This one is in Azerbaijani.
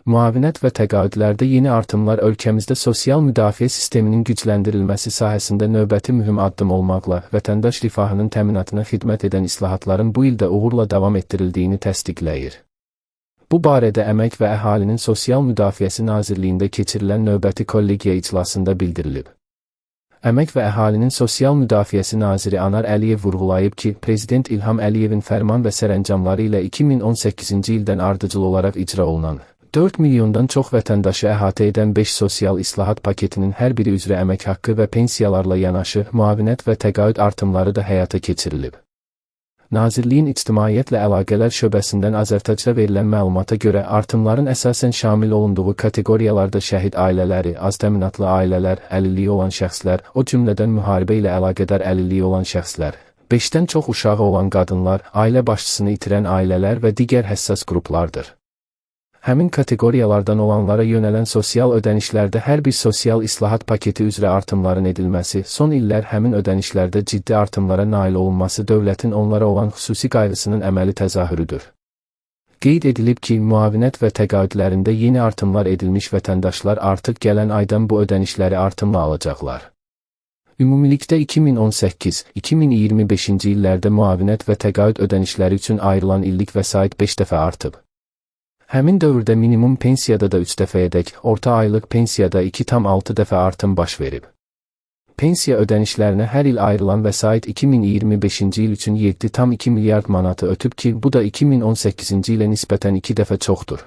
Müavinət və təqaüdlərdə yeni artımlar ölkəmizdə sosial müdafiə sisteminin gücləndirilməsi sahəsində növbəti mühüm addım olmaqla vətəndaş rifahının təminatına xidmət edən islahatların bu ildə uğurla davam etdirildiyini təsdiqləyir. Bu barədə Əmək və Əhalinin Sosial Müdafiəsi Nazirliyində keçirilən növbəti kollegiya iclasında bildirilib. Əmək və Əhalinin Sosial Müdafiəsi Naziri Anar Əliyev vurğulayıb ki, Prezident İlham Əliyevin fərman və sərəncamları ilə 2018-ci ildən ardıcıl olaraq icra olunan 4 milyondan çox vətəndaşı əhatə edən 5 sosial islahat paketinin hər biri üzrə əmək haqqı və pensiyalarla yanaşı müavinət və təqaüd artımları da həyata keçirilib. Nazirliyin İctimaiyyətlə Əlaqələr şöbəsindən Azərtacda verilən məlumata görə artımların əsasən şamil olunduğu kateqoriyalarda şəhid ailələri, az təminatlı ailələr, əlilliyi olan şəxslər, o cümlədən müharibə ilə əlaqədar əlilliyi olan şəxslər, 5-dən çox uşağı olan qadınlar, ailə başçısını itirən ailələr və digər həssas qruplardır. Həmin kateqoriyalardan olanlara yönələn sosial ödənişlərdə hər bir sosial islahat paketi üzrə artımların edilməsi, son illər həmin ödənişlərdə ciddi artımlara nail olunması dövlətin onlara olan xüsusi qayğısının əməli təzahürüdür. Qeyd edilib ki, müavinət və təqaüdlərində yeni artımlar edilmiş vətəndaşlar artıq gələn aydan bu ödənişləri artımla alacaqlar. Ümumilikdə 2018-2025-ci illərdə müavinət və təqaüd ödənişləri üçün ayrılan illik vəsait 5 dəfə artıb. Həmin dövrdə minimum pensiyada da 3 dəfəyədək, orta aylıq pensiyada 2,6 dəfə artım baş verib. Pensiya ödənişlərinə hər il ayrılan vəsait 2025-ci il üçün 7,2 milyard manatı ötüb ki, bu da 2018-ci ilə nisbətən 2 dəfə çoxdur.